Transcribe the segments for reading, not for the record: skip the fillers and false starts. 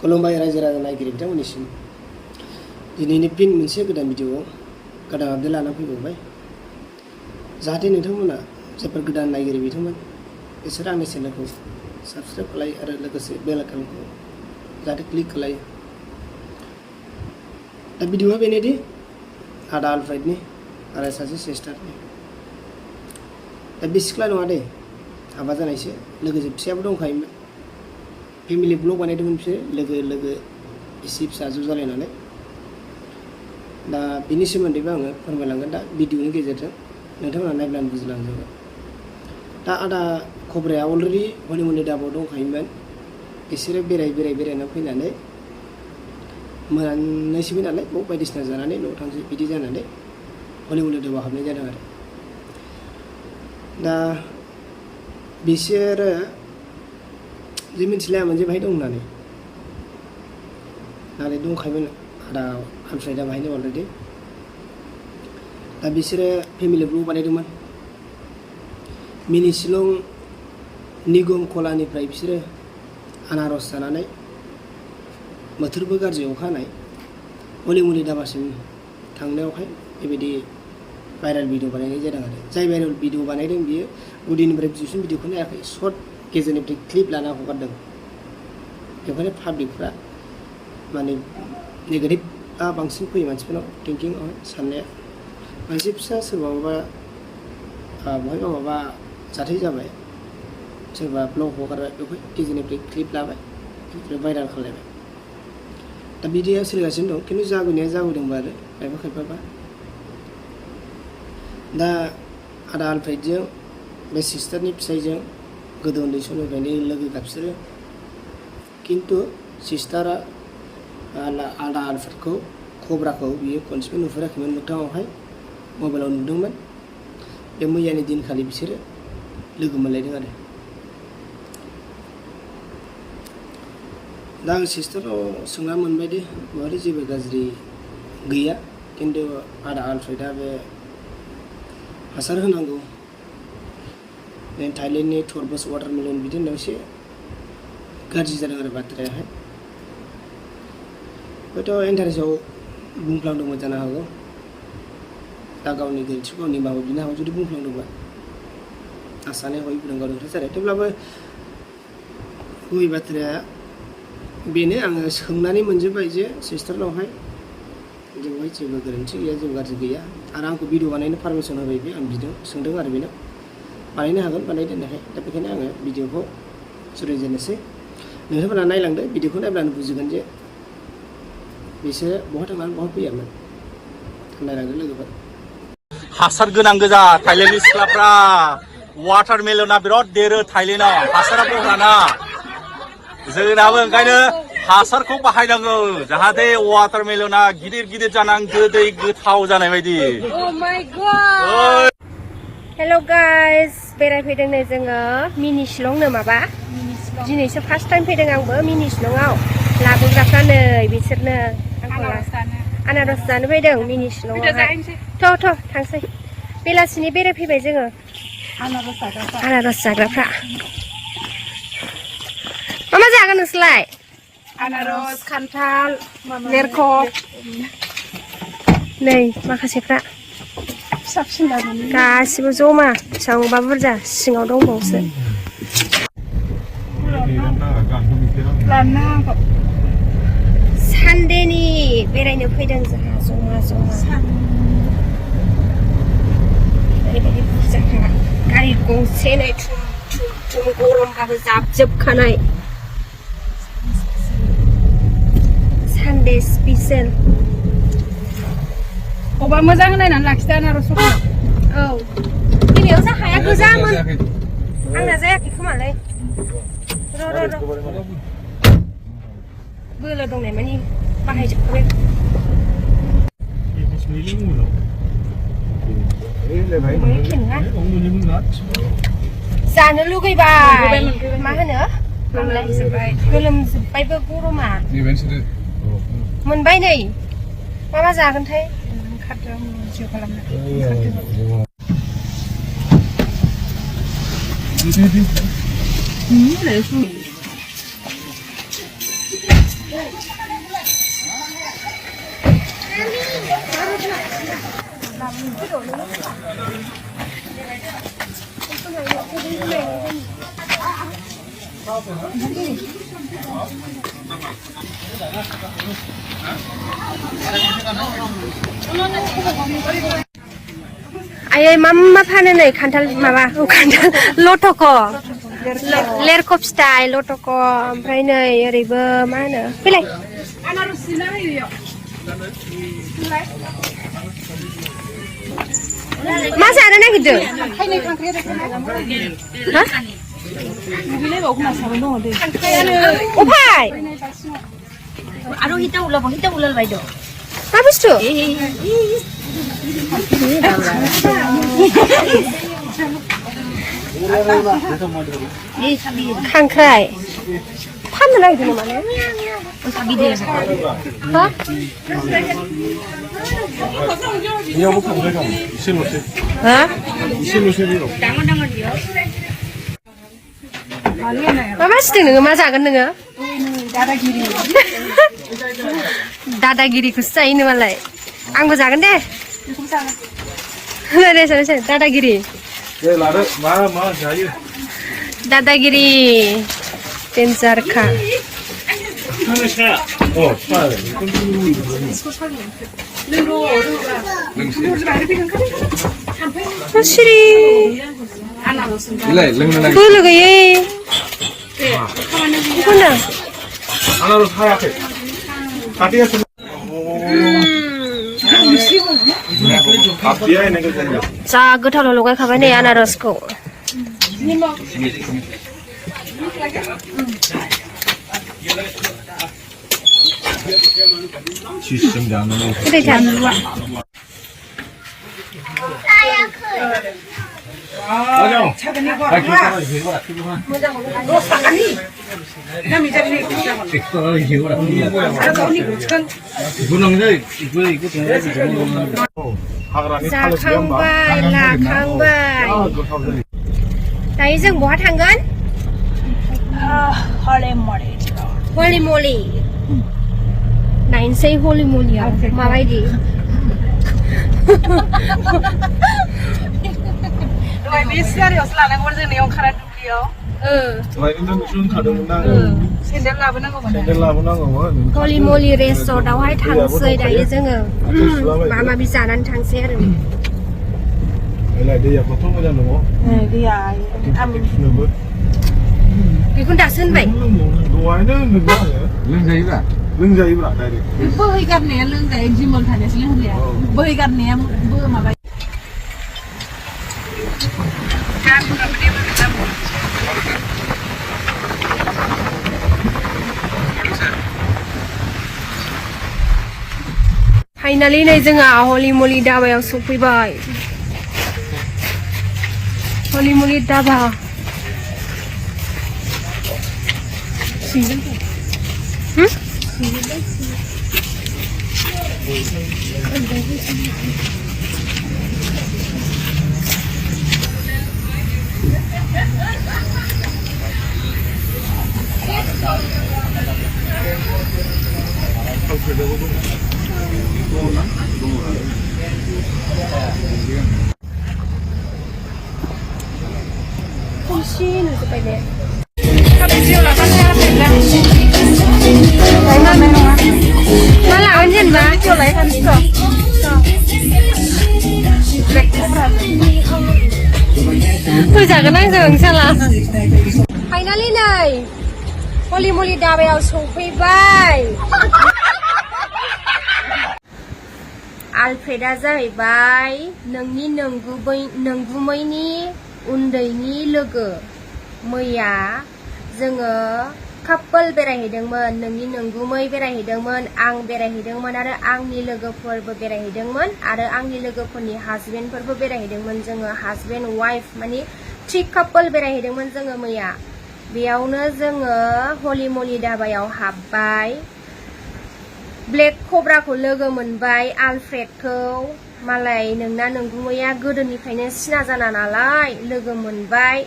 खुलुमबाय रायजो राजा नायगिरि बिथांमोननिसिम दिनैनि फिन मोनसे गोदान भिडिअ गोदान आपडेट लाना फैबावबाय जाहाथे नोंथांमोना जायफोर गोदान नायगिरि बिथांमोन बिसोर आंनि चेनेलखौ साबस्क्राइब खालाय आरो लोगोसे बेल आइकनखौ जाहाथे क्लिक खालाय। दा भिडिअआ बेनोदि आदा आलफ्रेडनि आरो सासे सिस्टारनि दा बे सिख्ला नङा दे हाबा जानायसो लोगोसे फिसायाबो दंखायोमोन फेमिलि ब्लग बानायदोंमोन बिसोर लोगो एसे फिसा ज' जालायनानै दा बिनि सोमोन्दैबो आङो फोरमायलांगोन दा भिडिअनि गेजेरजों नोंथांमोना नायब्लानो बुजिलांजोबगोन। दा आदा खबराया अलरेडि हलिमुडनि दाबाव दंखायोमोन बिसोरो बेरायना फैनानै मोनानैसोमोन नालाय बाव बायदिसिना जानानै न'आव थांसै बिदि जानानै हलिमुडनि दाबाव हाबनाय जादों आरो दा बिसोरो जे मिथिलायामोन जे बाहाय दं होननानै नाथाय दंखायोमोन आदा आलफ्रेडआ बाहायनो अलरेडि दा बिसोरो फेमिलि ब्लग बानायदोंमोन मिनि शिलं निगम कलानिफ्राय बिसोरो आनारस जानानै बोथोरबो गाज्रि अखा हानाय हलिमुडनि दाबासिम थांनायावहाय बेबायदि भाइरेल भिडिअ बानायनाय जादों आरो जाय भाइरेल भिडिअ बानायदों बियो गुदिनिफ्राय बिदिसिम भिडिअखौ नायाखै सर्ट गेजेरनिफ्राय क्लिप लाना हगारदों बेवहायनो पाब्लिकफ्रा माने नेगेटिभआ बांसिन फैयो मानसिफोरनाव थिंकिंआव साननाया मोनसे फिसा सोरबा बहायबा माबा जाथाय जाबाय सोरबा ब्लग हगारबाय बेवहाय गेजेरनिफ्राय क्लिप लाबाय ओमफ्राय भाइरेल खालायबाय दा बिदिया सोलिगासिनो दं खिन्थु जाबोनाया जाबोदोंबा आरो खायफा दा आदा आलफ्रेडजों बे सिस्टारनि फिसाइजों गोदो उन्दै समनिफ्रायनो लोगोखा बिसोरो खिन्थु सिस्टारा आदा आलफ्रेडखौ कब्राखौ बियो खनसेबो नुफेराखैमोन मोगथाङावहाय मबाइलाव नुदोंमोन बे मैयानि दिनखालि बिसोरो लोगो मोनलायदों आरो दा आं सिस्टाराव सोंना मोनबाय दे बेवहाय जेबो गाज्रि गैया खिन्थु आदा आलफ्रेडआ बे हासार होनांगौ थाइलेण्डनि टरबस वाटारमेलन बिदि होननायाव एसे गाज्रि जादों आरो बाथ्रायाहाय हयथ' इन्टारेस्टआव बुंफ्लांदोंमोन जानो हागौ दा गावनि गोरोन्थिखौ निमाहा बिनो हागौ जुदि बुंफ्लांदोंबा आं सानो हय बुंनांगौ नोंथां जाबाय थेवब्लाबो गुबै बाथ्राया बेनो आङो सोंनानै मोनजोब्बाय जे सिस्टारनावहाय बेवहाय जेबो गोरोन्थि गैया जेबो गाज्रि गैया आरो आंखौ भिडिअ बानायनो पारमिसन होबाय बे आं सोंदों आरो बेनाव बानायनो हागोन बानायदेरनायखाय दा बेखायनो आङो भिडिअखौ जुरिजेननोसै नोंथांमोना नायलांदो भिडिअखौ नायब्लानो बुजिगोन जे बिसोरो बहा थांनानै बहा फैयामोन नायलांदो लोगोफोर हासार गोनां गोजा थाइलेण्डनि सिख्लाफ्रा वाटारमेलना बिराद देरो थाइलेण्डआव हासारा बहराना जोंनाबो ओंखायनो हासारखौ बाहायनांगौ जाहाथे वाटारमेलना गिदिर जानानै गोदै गोथाव जानाय बायदि। हेल' गाइस बेरायफैदों नै जोङो मिनि शिलंनो माबा दिनैसो फार्स्ट टाइम फैदों आंबो मिनि शिलंआव लाबोग्राफ्रा नै बिसोरनो आनारस जानो फैदों मिनि शिलंआवहाय थ' थांसै बेलासिनि बेरायफैबाय जोङो आनारस जाग्राफ्रा मा जागोन नोंसोरलाय आनारस खान्थाल लेरख नै माखासेफ्रा गासिबो जमा बेसेबांबा बुरजा सिङाव दंबावोसो सानदेनि बेरायनो फैदों जोंहा जमा ओरैबायदि बुरजाखा गारि गंसे नै थुम गरमबाबो जाबजोबखानाय सानदे स्पेसियेल अबा मोजां नायनानै लाखिदो आनारसखौ औ गिबियाव जाखाया गोजामोन आंना जायाखै खोमालै र' बोलो दंनाय मानि बाहायजोबखाबाय जानो लुगैबाय मा होनो गोलोमजोब्बायबो गरमा मोनबाय नै मा जागोनथाय जिउ खालामनो Ayai mama फानो नै खान्थाल माबा खान्थाल लटको लेरख' फिथाइ लटक' ओमफ्राय नै ओरैबो मा होनो फैलाय मा जानो नागिरदों अफाय आरो हिता उलाल बायद मा बुस्थु खांख्राइ फाननो नागिरदों नामा हा 이하고 감사가 이실로세. हा 이실로세로. मा मानसिदों नोङो मा जागोन नोङो दादागिरिखौसो जायो मालाय आंबो जागोन दे दे दादागिरि 네, 나를 마 자유. दादागिरि डेन्जारखा 차. सिरि बोलो गैयै बेखौनो 하나로 사야 돼. 가디가 앞뒤에 있는 거 보면 जा गोथावल' लगायखाबाय नै आनारसखौ 지금 양은 गोदैथार 맞아. जाखांबाय लाखांबाय दायो जों बहा थांगोन हलि मलि नायनोसै हलि मलियाव माबायदि बिस्वारियावसो लानांगौमोन जोंनि ओंखारा दुब्लियाव 와이는 좀 가져온다. सेन्देल लाबोनांगौमोन 샌들 라보나고만. हलि मलि रेसर्टआवहाय थांसै दायो जोङो माबा माबि जानानै थांसै आरो 엘라 데야 보통 거잖아 뭐. गैया 뭐. बेखौनो दासो होनबाय 너와이는 뭔가 릉자이브라. 릉자이브라 다이렉. बोहैगारनाया लोंजायो जिमल थानायासो लोंजाया बोहैगारनाया माबा फाइनालि नै जोंहा हलि मलि दाबायाव सफैबाय हलि मलि दाबा जागोन आंजों साला फाइनालि नै हलि मलि दाबायाव सफैबाय आलफ्रेडआ जाहैबाय नोंनि नंगुमैनि उन्दैनि लोगो मैया जोङो कापोल बेरायहैदोंमोन नोंनि नंगुमै बेरायहैदोंमोन आं बेरायहैदोंमोन आरो आंनि लोगोफोरबो बेरायहैदोंमोन आरो आंनि लोगोफोरनि हासबेन्डफोरबो बेरायहैदोंमोन जोङो हासबेन्ड वाइफ माने 3 कापोल बेरायहैदोंमोन जोङो मैया बेयावनो जोङो हलि मलि दाबायाव हाबबाय ब्लेक कब्राखौ लोगो मोनबाय आलफ्रेडखौ मालाय नोंना नंगुमैया गोदोनिफ्रायनो सिना जाना नालाय लोगो मोनबाय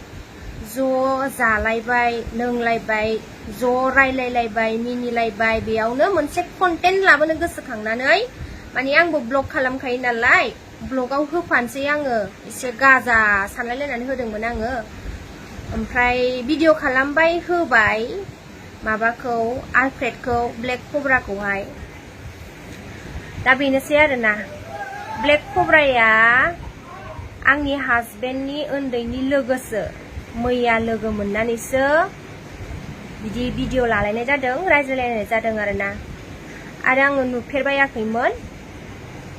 ज' जालायबाय लोंलायबाय ज' रायलायलायबाय मिनिलायबाय बेयावनो मोनसे कन्टेन्ट लाबोनो गोसोखांनानै माने आंबो ब्लग खालामखायो नालाय ब्लगाव होफानोसै आङो एसे गाजा सानलायलायनानै होदोंमोन आङो ओमफ्राय भिडिअ खालामबाय होबाय माबाखौ आलफ्रेडखौ ब्लेक कब्राखौहाय दा बेनोसै आरोना ब्लेक कब्राया आंनि हासबेन्डनि उन्दैनि लोगोसो मैया लोगो मोननानैसो बिदि भिडिअ लालायनाय जादों रायज्लायनाय जादों आरोना आरो आङो नुफेरबायाखैमोन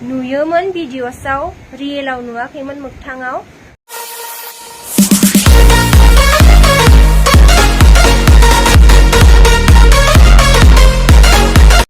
नुयोमोन भिडिअसआव रियेलाव नुवाखैमोन मोगथाङाव